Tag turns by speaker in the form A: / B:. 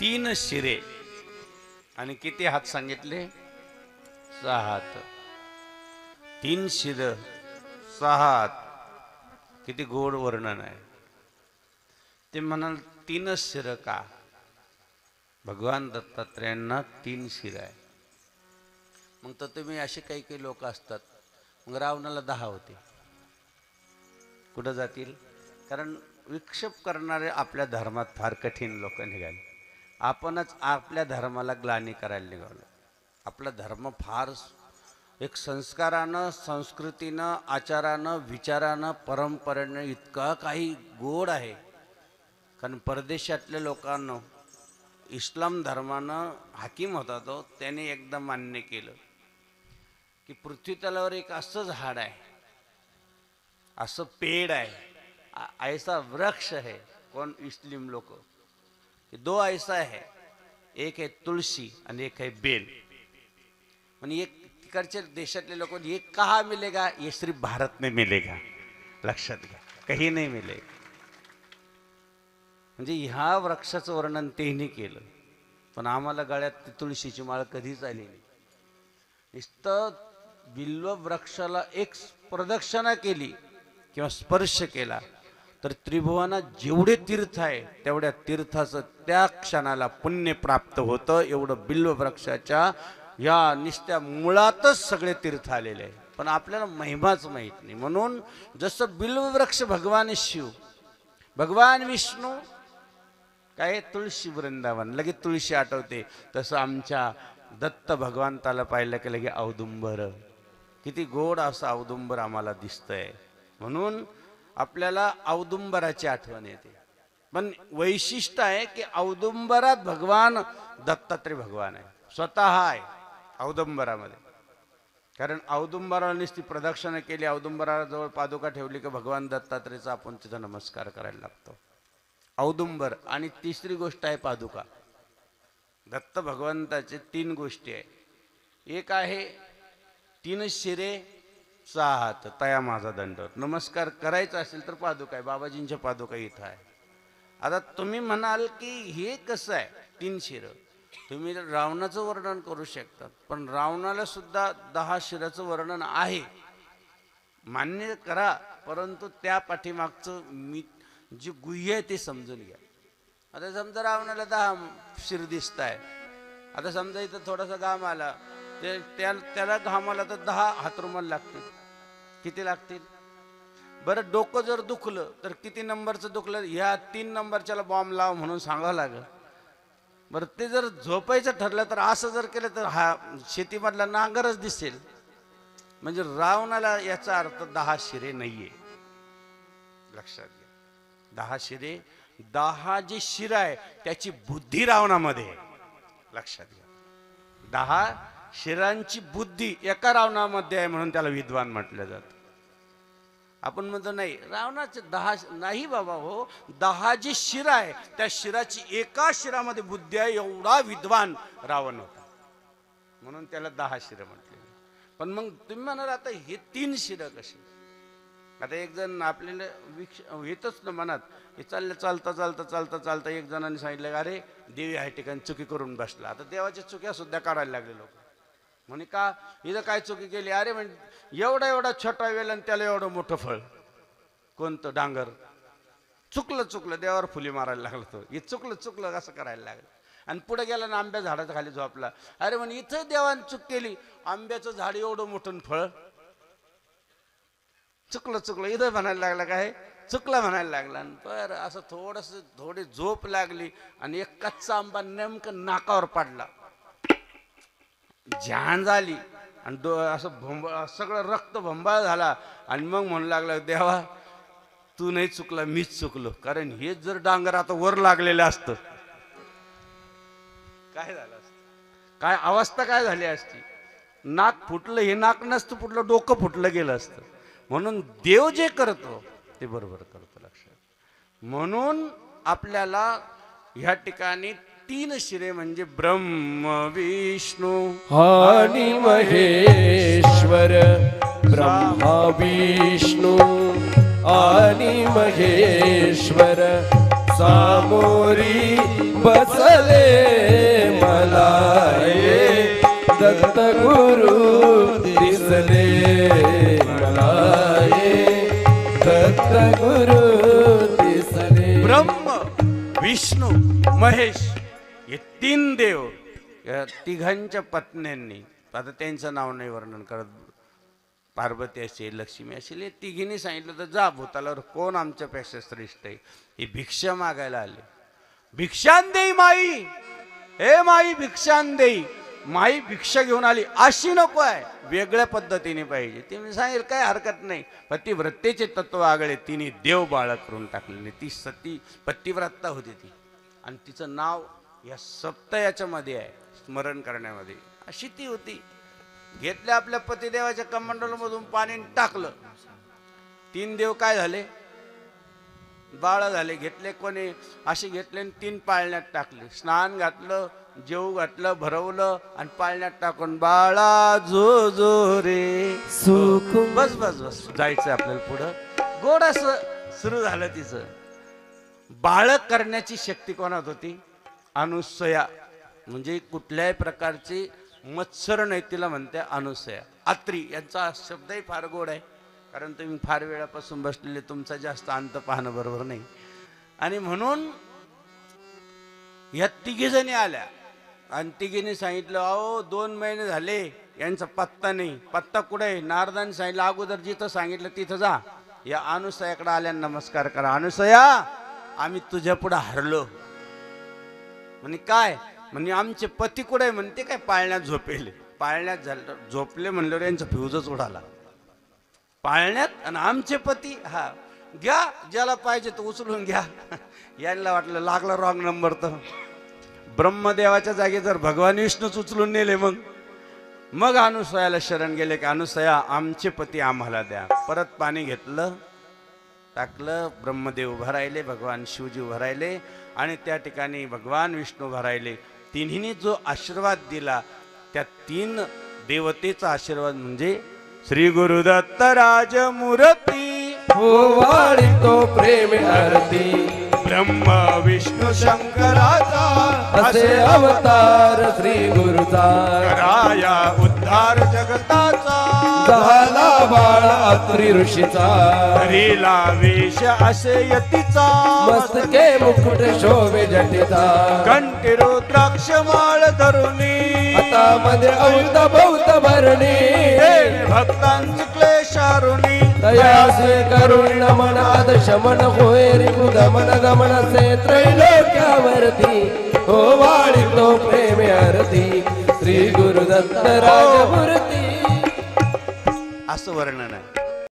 A: तीन शिरे आणि किती हात सांगितले? 6 हात. 3 शिर 6 हात. किती गोड वर्णन आहे. ते म्हणाल 3 शिर का? भगवान दत्तात्रेयांना 3 शिर आहे. मग तर तुम्ही असे काही काही लोक असतात, मग रावणाला 10 होते, कुठं जातील? कारण विक्षेप करणारे आपल्या धर्मात फार कठीण लोक निघाले. आपणच आपल्या धर्माला ग्लानी करायला निघालो. आपला धर्म फार एक संस्कारानं, संस्कृतीनं, आचारानं, विचारानं, परंपरेनं इतका काही गोड आहे. कारण परदेशातल्या लोकांना इस्लाम धर्मानं हाकीम होता तो, त्याने एकदा मान्य केलं की पृथ्वी तलावर एक असं झाड आहे, असं पेड़ आहे, ऐसा वृक्ष है. कौन? मुस्लिम लोग. दो ऐसा है, एक है तुलसी आणि एक है बेल. म्हणजे एक तिकडच्या देशातले लोक, ये कहाँ मिलेगा? ये सिर्फ भारत में मिलेगा. लक्षात घ्या, कहीं नहीं मिलेगा. म्हणजे ह्या वृक्षाचं वर्णन त्यांनी केलं. पण आम्हाला गळ्यात तुळशीची माळ कधीच आली नाही. नुसतं बिल्व वृक्षाला एक प्रदक्षिणा केली किंवा स्पर्श केला तर त्रिभुवनात जेवढे तीर्थ आहे तेवढ्या तीर्थाचं त्या क्षणाला पुण्य प्राप्त होतं. एवढं बिल्व वृक्षाच्या या निस्त्या मुळातच सगळे तीर्थ आलेले आहे. पण आपल्याला महिमाच माहीत नाही. म्हणून जसं बिल्व वृक्ष भगवान शिव, भगवान विष्णू, काय तुळशी वृंदावन, लगेच तुळशी आठवते. तसं आमच्या दत्त भगवंताला पाहिलं की लगे औदुंबर, किती गोड असं औदुंबर आम्हाला दिसतंय. म्हणून आपल्याला औदुंबराची आठवण येते. पण वैशिष्ट्य आहे की औदुंबरात भगवान दत्तात्रय भगवान आहे, स्वतः आहे औदुंबरामध्ये. कारण औदुंबराला नुसती प्रदक्षिणा केली, औदुंबराजवळ पादुका ठेवली की भगवान दत्तात्रेयचा आपण तिथं नमस्कार करायला लागतो. औदुंबर. आणि तिसरी गोष्ट आहे पादुका. दत्त भगवंताचे 3 गोष्टी आहे. एक आहे 3 शिरे 6 हात, तया माझा दंडवत. नमस्कार करायचा असेल तर पादुका आहे, बाबाजींच्या पादुका इथं आहे. आता तुम्ही म्हणाल की हे कसं आहे 3 शिर? तुम्ही रावणाचं वर्णन करू शकता, पण रावणाला सुद्धा 10 शिराचं वर्णन आहे, मान्य करा. परंतु त्या पाठीमागचं मी जे गुह्य आहे ते समजून घ्या. आता समजा रावणाला 10 शिर दिसत आहे. आता समजा इथं थोडासा घाम आला, त्याला घाम आला तर 10 हातरुमाल लागतील. किती लागतील बरं? डोकं जर दुखलं तर किती नंबरचं दुखलं? ह्या 3 नंबरच्याला बॉम्ब लाव म्हणून सांगावं लागलं. बरं, ते जर झोपायचं ठरलं तर असं जर केलं तर हा शेतीमधला नांगरच दिसेल. म्हणजे रावणाला याचा अर्थ 10 शिरे नाहीये. लक्षात घ्या, 10 शिरे, 10 जे शिर आहे त्याची बुद्धी रावणामध्ये आहे. लक्षात घ्या, 10 शिरांची बुद्धी एका रावणामध्ये आहे, म्हणून त्याला विद्वान म्हटलं जातं. आपण म्हणतो नाही रावणाचे 10 नाही बाबा, हो 10 जे शिर आहे त्या शिराची एका शिरामध्ये बुद्धी आहे, एवढा विद्वान रावण होता, म्हणून त्याला 10 शिर म्हटले. पण मग तुम्ही म्हणाल आता हे 3 शिर कशी? आता एक जण आपल्याला येतच ना मनात, हे चालता चालता चालता चालता एक जणांनी सांगितलं, अरे देवी ह्या ठिकाणी चुकी करून बसला. आता देवाच्या चुक्या सुद्धा काढायला लागले लोक. म्हणे का इथं काय चुकी केली? अरे म्हणजे एवढा एवढा छोटा वेल आणि त्याला एवढं मोठं फळ. कोणतं? डांगर. चुकलं देवावर फुली मारायला लागलं. तो हे चुकलं असं करायला लागलं. आणि पुढे गेला ना आंब्या झाडाच्या खाली झोपला. अरे म्हणे इथं देवाने चूक केली, आंब्याचं झाड एवढं मोठं फळ. चुकलं इथं म्हणायला लागला, काय चुकला म्हणायला लागला. बरं, असं थोडी झोप लागली आणि एक कच्चा आंबा नेमकं नाकावर पडला. जान झाली आणि असं सगळं रक्त भंबाळ झाला. आणि मग म्हणू लागला, देवा तू नाही चुकला, मीच चुकलो. कारण हेच जर डांगर आता वर लागलेलं असतं काय झालं असतं? काय अवस्था काय झाली असती? नाक फुटलं, हे नाक नसतं फुटलं, डोकं फुटलं गेलं असतं. म्हणून देव जे करतो ते बरोबर करतो. लक्षात. म्हणून आपल्याला ह्या ठिकाणी 3 शिरे म्हणजे ब्रह्म विष्णू
B: आणि महेश्वर. ब्रह्मा विष्णू आणि महेश्वर सामोरी बसले मला ये दत्त गुरु दिसले मला ये दत्त गुरु दिसले.
A: ब्रह्म विष्णू महेश हे तीन देव या तिघांच्या पत्न्यांनी, आता त्यांचं नाव नाही वर्णन करत, पार्वती असेल लक्ष्मी असेल, हे तिघींनी सांगितलं तर जा भूतालावर कोण आमच्यापेक्षा श्रेष्ठ आहे. ही भिक्षा मागायला आले. भिक्षान देई माई, हे माई भिक्षान देई. माई भिक्षा घेऊन आली अशी नको आहे, वेगळ्या पद्धतीने पाहिजे. तिने सांगितलं काय हरकत नाही. पतिव्रतेचे तत्व आगळे तिने देव बाळ करून टाकलेले. ती सती पतिव्रता होती ती, आणि तिचं नाव या सप्तायाच्या मध्ये आहे स्मरण करण्यामध्ये. अशी ती होती. घेतल्या आपल्या पतिदेवाच्या कमंडलमधून पाणी टाकलं. तीन देव काय झाले, बाळ झाले. घेतले कोणी असे घेतले आणि तीन पाळण्यात टाकले. स्नान घातलं, जेव घातलं, भरवलं आणि पाळण्यात टाकून बाळा जो जो रे
B: सुख.
A: बस बस बस जायचं आपल्याला पुढं. गोड असं सुरू झालं तिचं. बाळक करण्याची शक्ती कोणात होती? अनुसया. म्हणजे कुठल्याही प्रकारची मत्सर नाही तिला म्हणते अनुसया. अत्री यांचा शब्दही फार गोड आहे, कारण तुम्ही फार वेळापासून बसलेले, तुमचा जास्त अंत पाहणं बरोबर नाही. आणि म्हणून या तिघी जणी आल्या आणि तिघीने सांगितलं अहो 2 महिने झाले यांचा पत्ता नाही. पत्ता कुठे आहे? नारदाने सांगितलं अगोदर जिथं सांगितलं तिथं जा. या अनुसयाकडे आल्या, नमस्कार करा. अनुसया आम्ही तुझ्या पुढे हरलो. म्हणे काय? म्हणजे आमचे पती कुठे आहे? म्हणते काय पाळण्यात झोपेले. पाळण्यात झालं झोपले म्हणल्यावर यांचा फ्यूजच उडाला. पाळण्यात आणि आमचे पती, हा घ्या ज्याला पाहिजे तो उचलून घ्या. यांना वाटलं लागला रॉंग नंबर. तर ब्रह्मदेवाच्या जागी जर भगवान विष्णूच उचलून नेले, मग अनुसयाला शरण गेले की अनुसया आमचे पती आम्हाला द्या. परत पाणी घेतलं, टाकलं. ब्रह्मदेव उभा राहिले, भगवान शिवजी उभा राहिले आणि त्या ठिकाणी भगवान विष्णू उभा राहिले. तिन्हीने जो आशीर्वाद दिला त्या 3 देवतेचा आशीर्वाद म्हणजे श्री गुरुदत्त राजमूर्ती
B: हो वाढतो प्रेम आरती.
A: ब्रह्म विष्णू शंकराचा
B: असे अवतार श्री गुरुचा.
A: कराया उद्धार जगताचा.
B: झाला बाळ अत्री ऋषीचा.
A: हरीला वेश असे यतीचा.
B: मस्तके मुकुट शोभे जटिता.
A: कंठी रुद्राक्ष माळ धरुणी.
B: हातामध्ये औत बहुत भरणी.
A: भक्तांची क्लेशारुणी.
B: दयासे करुण नमन आद शमन होय रिपु दमन दमन से त्रैलोक्यावरती. हो वाढतो प्रेम आरती श्री गुरुदत्त राजमूर्ती.
A: असं वर्णन आहे.